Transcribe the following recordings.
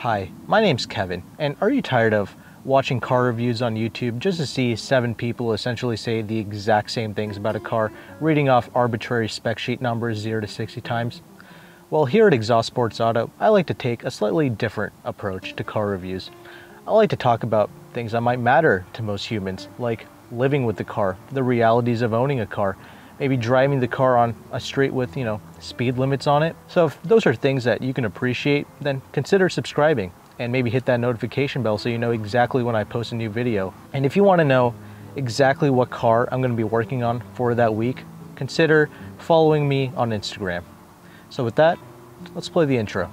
Hi, my name's Kevin, and are you tired of watching car reviews on YouTube just to see 7 people essentially say the exact same things about a car, reading off arbitrary spec sheet numbers 0 to 60 times? Well, here at Exhaust Sports Auto, I like to take a slightly different approach to car reviews. I like to talk about things that might matter to most humans, like living with the car, the realities of owning a car, maybe driving the car on a street with, speed limits on it. So if those are things that you can appreciate, then consider subscribing and maybe hit that notification bell so you know exactly when I post a new video. And if you want to know exactly what car I'm going to be working on for that week, consider following me on Instagram. So with that, let's play the intro.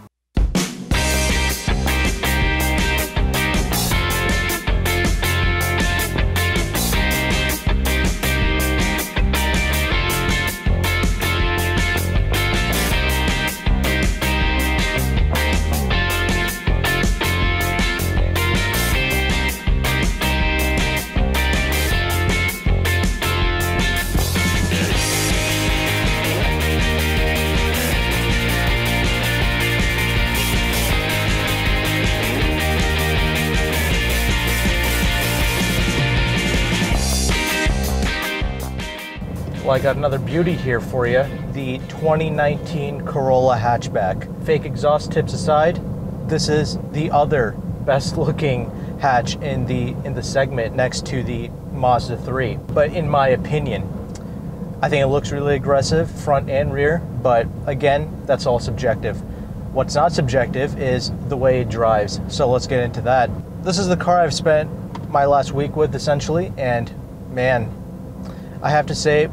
Well, I got another beauty here for you, the 2019 Corolla Hatchback. Fake exhaust tips aside, this is the other best looking hatch in the segment next to the Mazda 3. But in my opinion, I think it looks really aggressive, front and rear, but again, that's all subjective. What's not subjective is the way it drives, so let's get into that. This is the car I've spent my last week with, essentially, and man, I have to say,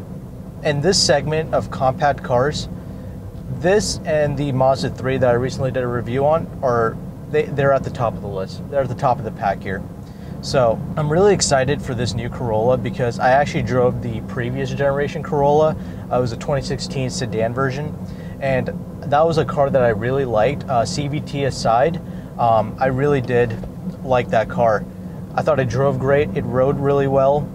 in this segment of compact cars, this and the Mazda 3 that I recently did a review on they're at the top of the list. They're at the top of the pack here. So I'm really excited for this new Corolla because I actually drove the previous generation Corolla. It was a 2016 sedan version, and that was a car that I really liked. CVT aside, I really did like that car. I thought it drove great, it rode really well.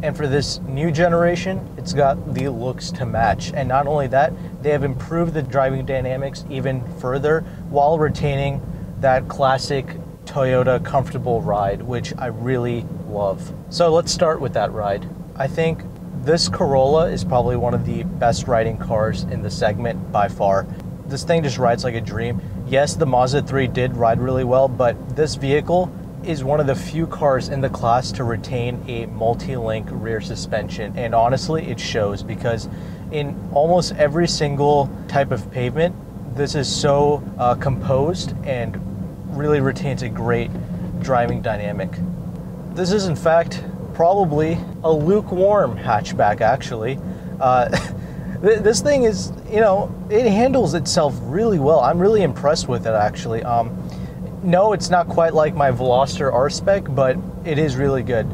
And for this new generation, it's got the looks to match. And not only that, they have improved the driving dynamics even further while retaining that classic Toyota comfortable ride, which I really love. So let's start with that ride. I think this Corolla is probably one of the best riding cars in the segment by far. This thing just rides like a dream. Yes, the Mazda 3 did ride really well, but this vehicle is one of the few cars in the class to retain a multi-link rear suspension, and honestly it shows because in almost every single type of pavement this is so composed and really retains a great driving dynamic. This is in fact probably a lukewarm hatchback actually. This thing is, it handles itself really well. I'm really impressed with it actually. No, it's not quite like my Veloster R-Spec, but it is really good.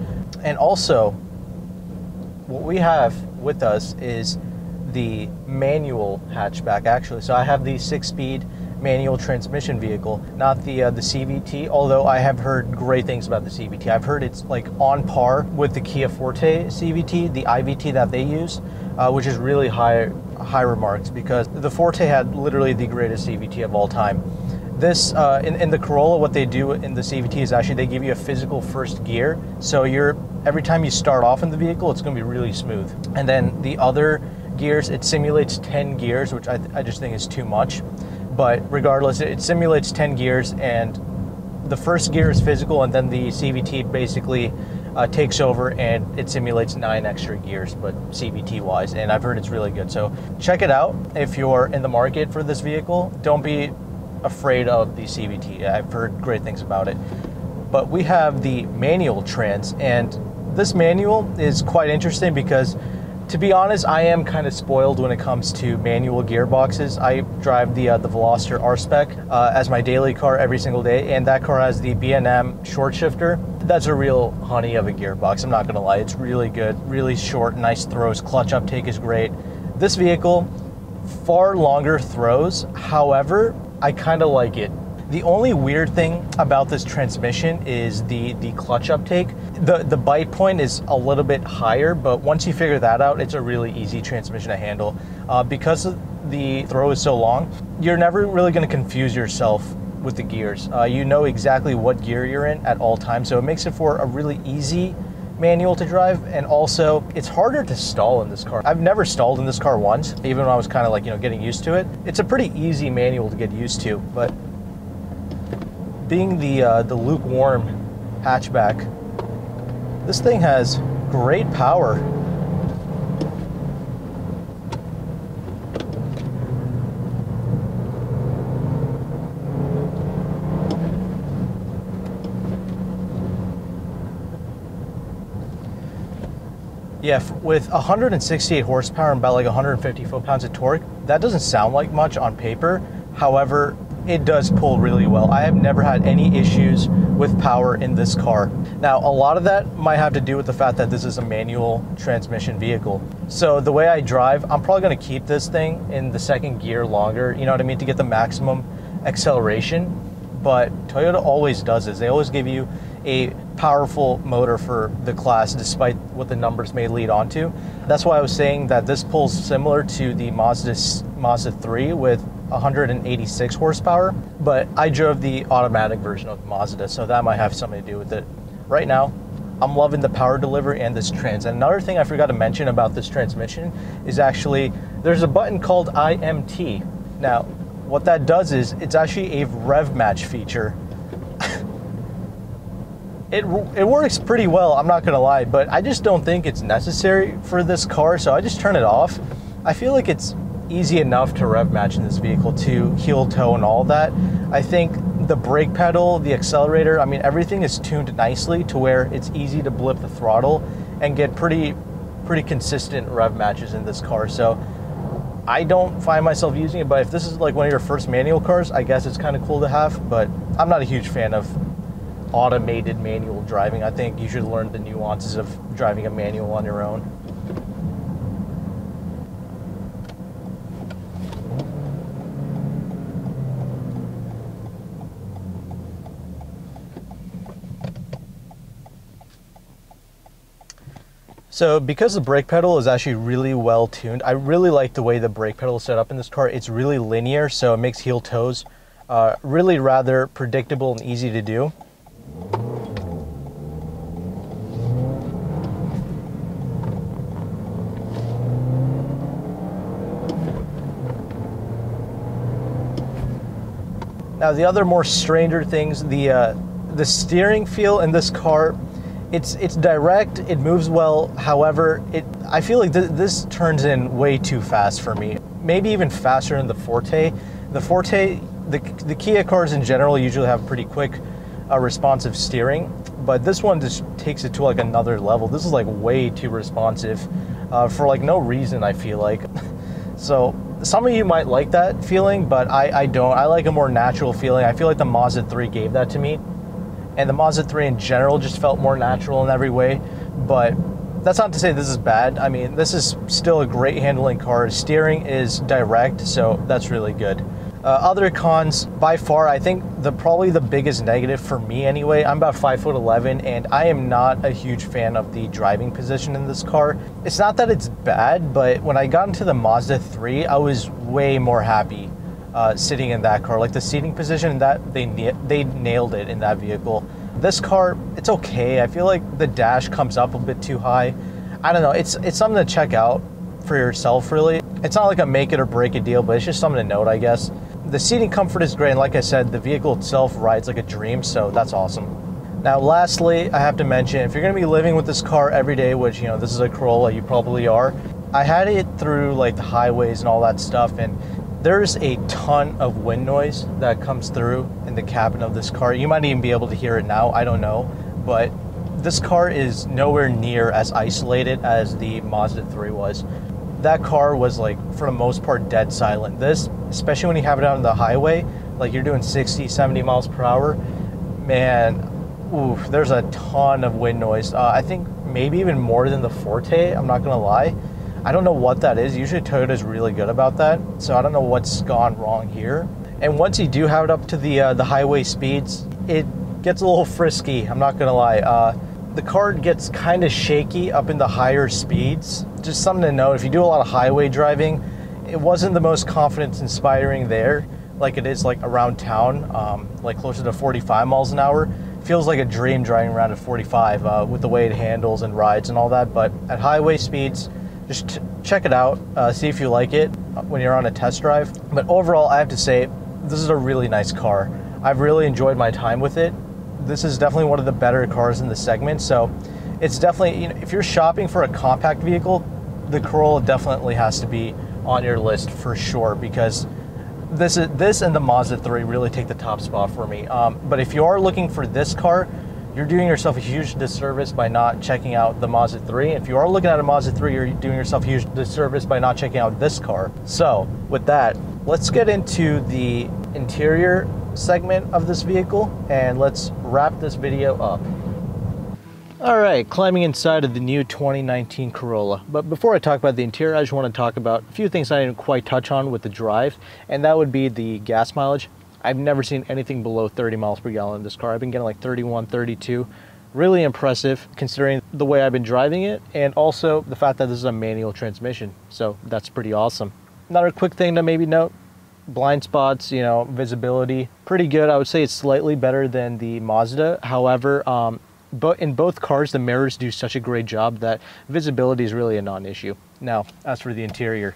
And also, what we have with us is the manual hatchback, actually. So I have the 6-speed manual transmission vehicle, not the CVT, although I have heard great things about the CVT. I've heard it's like on par with the Kia Forte CVT, the IVT that they use, which is really high remarks because the Forte had literally the greatest CVT of all time. This, in the Corolla, what they do in the CVT is actually they give you a physical first gear. So every time you start off in the vehicle, it's going to be really smooth. And then the other gears, it simulates 10 gears, which I just think is too much. But regardless, it simulates 10 gears, and the first gear is physical, and then the CVT basically takes over and it simulates 9 extra gears, but CVT wise. And I've heard it's really good. So check it out if you're in the market for this vehicle. Don't be afraid of the CVT. I've heard great things about it. But we have the manual trans, and this manual is quite interesting because, to be honest, I am kind of spoiled when it comes to manual gearboxes. I drive the Veloster R-Spec as my daily car every single day, and that car has the B&M short shifter. That's a real honey of a gearbox, I'm not gonna lie. It's really good, really short, nice throws, clutch uptake is great. This vehicle, far longer throws, however, I kind of like it. The only weird thing about this transmission is the clutch uptake. The bite point is a little bit higher, but once you figure that out, it's a really easy transmission to handle. Because the throw is so long, you're never really going to confuse yourself with the gears. You know exactly what gear you're in at all times, so it makes it for a really easy manual to drive. And also it's harder to stall in this car. I've never stalled in this car once, even when I was kind of like, you know, getting used to it. It's a pretty easy manual to get used to, but being the Lukewarm hatchback, this thing has great power. Yeah, with 168 horsepower and about like 150 foot-pounds of torque, that doesn't sound like much on paper. However, it does pull really well. I have never had any issues with power in this car. Now, a lot of that might have to do with the fact that this is a manual transmission vehicle. So the way I drive, I'm probably gonna keep this thing in the second gear longer, you know what I mean, to get the maximum acceleration. But Toyota always does this. They always give you a powerful motor for the class, despite what the numbers may lead on to. That's why I was saying that this pulls similar to the Mazda 3 with 186 horsepower, but I drove the automatic version of Mazda, so that might have something to do with it. Right now, I'm loving the power delivery and this trans. And another thing I forgot to mention about this transmission is actually, there's a button called IMT. Now, what that does is, it's actually a rev match feature. It works pretty well, I'm not gonna lie, but I just don't think it's necessary for this car, so I just turn it off. I feel like it's easy enough to rev match in this vehicle, to heel toe and all that. I think the brake pedal, the accelerator, I mean, everything is tuned nicely to where it's easy to blip the throttle and get pretty consistent rev matches in this car. So I don't find myself using it, but if this is like one of your first manual cars, I guess it's kind of cool to have, but I'm not a huge fan of automated manual driving. I think you should learn the nuances of driving a manual on your own. So because the brake pedal is actually really well tuned, I really like the way the brake pedal is set up in this car. It's really linear, so it makes heel toes really rather predictable and easy to do. Now the other more stranger things, the steering feel in this car, it's direct, it moves well. However, I feel like this turns in way too fast for me. Maybe even faster than the Forte. The Forte, the Kia cars in general usually have pretty quick responsive steering, but this one just takes it to like another level. This is like way too responsive for like no reason, I feel like. So some of you might like that feeling, but I don't. I like a more natural feeling. I feel like the Mazda 3 gave that to me, and the Mazda 3 in general just felt more natural in every way. But that's not to say this is bad. I mean, this is still a great handling car. Steering is direct, so that's really good. Other cons, by far, I think probably the biggest negative for me anyway, I'm about 5'11", and I am not a huge fan of the driving position in this car. It's not that it's bad, but when I got into the Mazda 3, I was way more happy sitting in that car. Like the seating position, they nailed it in that vehicle. This car, it's okay. I feel like the dash comes up a bit too high. I don't know, it's something to check out for yourself, really. It's not like a make it or break it deal, but it's just something to note, I guess. The seating comfort is great, and like I said, the vehicle itself rides like a dream, so that's awesome. Now, lastly, I have to mention, if you're gonna be living with this car every day, which, you know, this is a Corolla, you probably are, I had it through like the highways and all that stuff, and there's a ton of wind noise that comes through in the cabin of this car. You might even be able to hear it now, I don't know, but this car is nowhere near as isolated as the Mazda 3 was. That car was, like, for the most part, dead silent. This, especially when you have it out on the highway, like you're doing 60, 70 miles per hour, man, ooh, there's a ton of wind noise. I think maybe even more than the Forte, I'm not gonna lie. I don't know what that is. Usually Toyota's really good about that, so I don't know what's gone wrong here. And once you do have it up to the highway speeds, it gets a little frisky, I'm not gonna lie. The car gets kind of shaky up in the higher speeds. Just something to note, if you do a lot of highway driving, it wasn't the most confidence inspiring there, like it is like around town, like closer to 45 miles an hour. Feels like a dream driving around at 45 with the way it handles and rides and all that. But at highway speeds, just check it out, see if you like it when you're on a test drive. But overall, I have to say, this is a really nice car. I've really enjoyed my time with it. This is definitely one of the better cars in the segment. So it's definitely, you know, if you're shopping for a compact vehicle, the Corolla definitely has to be on your list for sure, because this and the Mazda 3 really take the top spot for me. But if you are looking for this car, you're doing yourself a huge disservice by not checking out the Mazda 3. If you are looking at a Mazda 3, you're doing yourself a huge disservice by not checking out this car. So with that, let's get into the interior segment of this vehicle and let's wrap this video up. All right, climbing inside of the new 2019 Corolla. But before I talk about the interior, I just want to talk about a few things I didn't quite touch on with the drive, and that would be the gas mileage. I've never seen anything below 30 miles per gallon in this car. I've been getting like 31, 32. Really impressive considering the way I've been driving it, and also the fact that this is a manual transmission. So that's pretty awesome. Another quick thing to maybe note, blind spots, you know, visibility, pretty good. I would say it's slightly better than the Mazda. However, but in both cars, the mirrors do such a great job that visibility is really a non-issue. Now, as for the interior,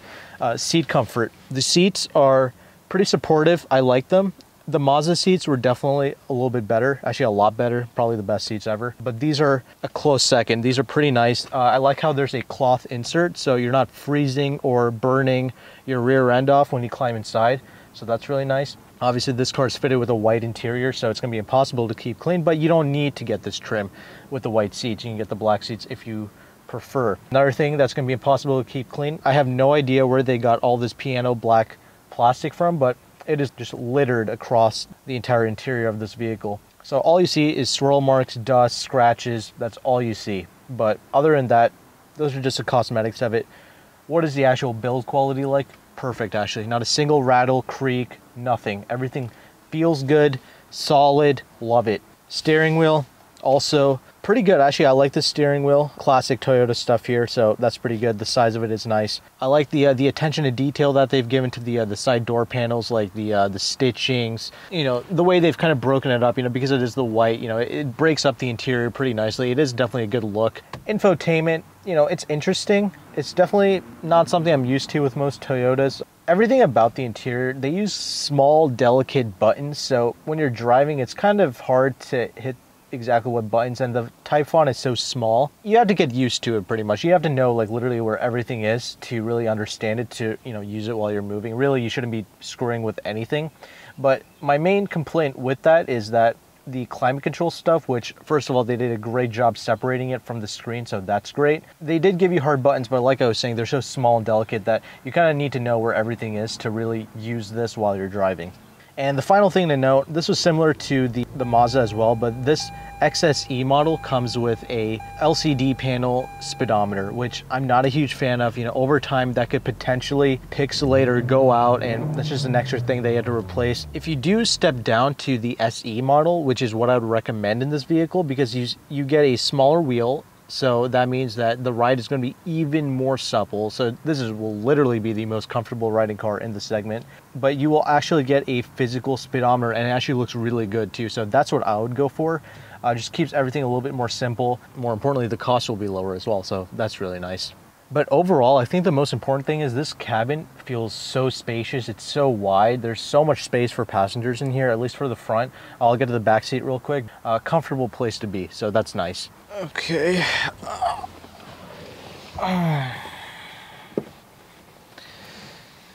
seat comfort. The seats are pretty supportive. I like them. The Mazda seats were definitely a little bit better, actually a lot better, probably the best seats ever. But these are a close second. These are pretty nice. I like how there's a cloth insert, so you're not freezing or burning your rear end off when you climb inside. So that's really nice. Obviously, this car is fitted with a white interior, so it's going to be impossible to keep clean, but you don't need to get this trim with the white seats. You can get the black seats if you prefer. Another thing that's going to be impossible to keep clean, I have no idea where they got all this piano black plastic from, but it is just littered across the entire interior of this vehicle. So all you see is swirl marks, dust, scratches. That's all you see. But other than that, those are just the cosmetics of it. What is the actual build quality like? Perfect, actually. Not a single rattle, creak, nothing. Everything feels good, solid, love it. Steering wheel, also pretty good. Actually, I like the steering wheel. Classic Toyota stuff here, so that's pretty good. The size of it is nice. I like the attention to detail that they've given to the side door panels, like the stitchings. You know, the way they've kind of broken it up, you know, because it is the white, you know, it breaks up the interior pretty nicely. It is definitely a good look. Infotainment, you know, it's interesting. It's definitely not something I'm used to with most Toyotas. Everything about the interior, they use small, delicate buttons, so when you're driving, it's kind of hard to hit exactly what buttons, and the type font is so small. You have to get used to it pretty much. You have to know like literally where everything is to really understand it, to, you know, use it while you're moving. Really, you shouldn't be screwing with anything. But my main complaint with that is that the climate control stuff, which first of all, they did a great job separating it from the screen, so that's great. They did give you hard buttons, but like I was saying, they're so small and delicate that you kind of need to know where everything is to really use this while you're driving. And the final thing to note, this was similar to the Mazda as well, but this XSE model comes with a LCD panel speedometer, which I'm not a huge fan of. You know, over time that could potentially pixelate or go out, and that's just an extra thing they had to replace. If you do step down to the SE model, which is what I would recommend in this vehicle, because you get a smaller wheel, so that means that the ride is going to be even more supple. So this will literally be the most comfortable riding car in the segment. But you will actually get a physical speedometer, and it actually looks really good too. So that's what I would go for. Just keeps everything a little bit more simple. More importantly, the cost will be lower as well. So that's really nice. But overall, I think the most important thing is this cabin feels so spacious. It's so wide. There's so much space for passengers in here, at least for the front. I'll get to the back seat real quick. Comfortable place to be. So that's nice. Okay.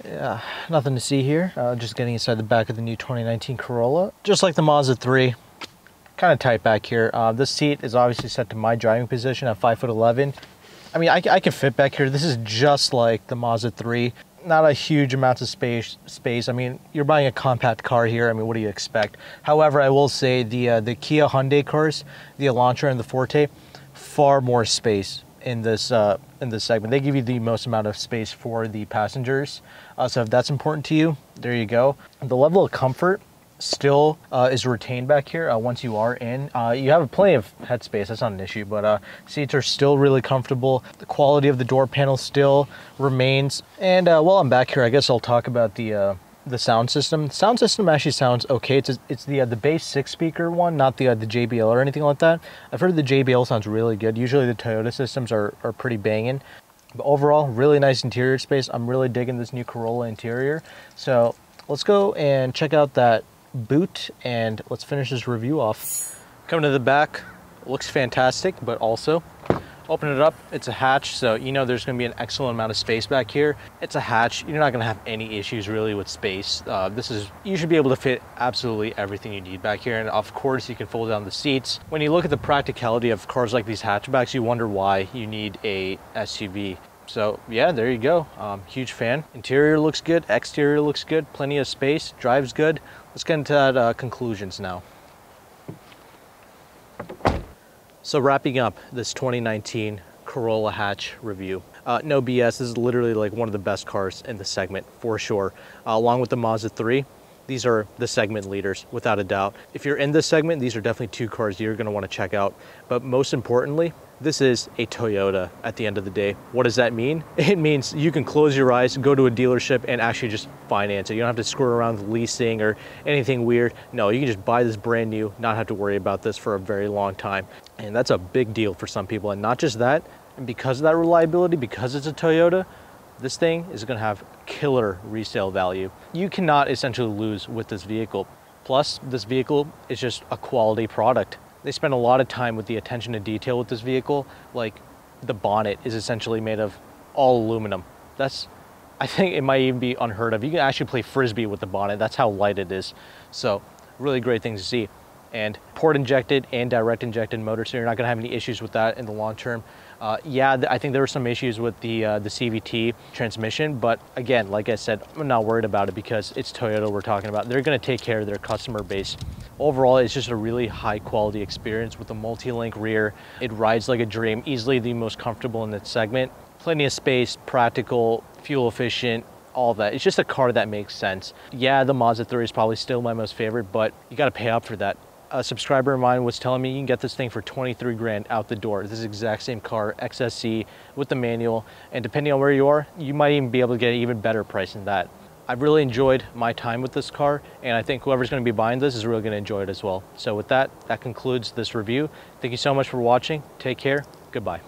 Yeah, nothing to see here. Just getting inside the back of the new 2019 Corolla. Just like the Mazda 3, kind of tight back here. This seat is obviously set to my driving position at 5'11". I mean, I can fit back here. This is just like the Mazda 3. Not a huge amount of space. I mean, you're buying a compact car here. I mean, what do you expect? However, I will say the Kia Hyundai cars, the Elantra and the Forte, far more space in this segment. They give you the most amount of space for the passengers. So if that's important to you, there you go. The level of comfort still is retained back here once you are in. You have plenty of headspace, that's not an issue, but seats are still really comfortable. The quality of the door panel still remains. And while I'm back here, I guess I'll talk about the the sound system. The sound system actually sounds okay. It's the bass 6-speaker one, not the JBL or anything like that. I've heard the JBL sounds really good. Usually the Toyota systems are pretty banging. But overall, really nice interior space. I'm really digging this new Corolla interior. So let's go and check out that boot and let's finish this review off. Coming to the back, looks fantastic, but also open it up, it's a hatch, so you know there's going to be an excellent amount of space back here. It's a hatch, you're not going to have any issues really with space. You should be able to fit absolutely everything you need back here, and of course you can fold down the seats. When you look at the practicality of cars like these hatchbacks, you wonder why you need a SUV. So yeah, there you go. Huge fan. Interior looks good, exterior looks good, plenty of space, drives good. Let's get into that conclusions now. So wrapping up this 2019 Corolla Hatch review. No BS, this is literally like one of the best cars in the segment for sure. Along with the Mazda 3, these are the segment leaders without a doubt. If you're in this segment, these are definitely two cars you're gonna wanna check out. But most importantly, this is a Toyota at the end of the day. What does that mean? It means you can close your eyes, go to a dealership and actually just finance it. You don't have to screw around with leasing or anything weird. No, you can just buy this brand new, not have to worry about this for a very long time. And that's a big deal for some people. And not just that, and because of that reliability, because it's a Toyota, this thing is gonna have killer resale value. You cannot essentially lose with this vehicle. Plus, this vehicle is just a quality product. They spend a lot of time with the attention to detail with this vehicle. Like the bonnet is essentially made of all aluminum. I think it might even be unheard of. You can actually play Frisbee with the bonnet. That's how light it is. So really great things to see. And port injected and direct injected motor, so you're not gonna have any issues with that in the long term. Yeah, I think there were some issues with the CVT transmission, but again, like I said, I'm not worried about it because it's Toyota we're talking about. They're gonna take care of their customer base. Overall, it's just a really high quality experience with a multi-link rear. It rides like a dream, easily the most comfortable in its segment. Plenty of space, practical, fuel efficient, all that. It's just a car that makes sense. Yeah, the Mazda 3 is probably still my most favorite, but you gotta pay up for that. A subscriber of mine was telling me you can get this thing for 23 grand out the door. This is the exact same car, XSE with the manual, and depending on where you are, you might even be able to get an even better price than that. I've really enjoyed my time with this car, and I think whoever's gonna be buying this is really gonna enjoy it as well. So with that, that concludes this review. Thank you so much for watching. Take care, goodbye.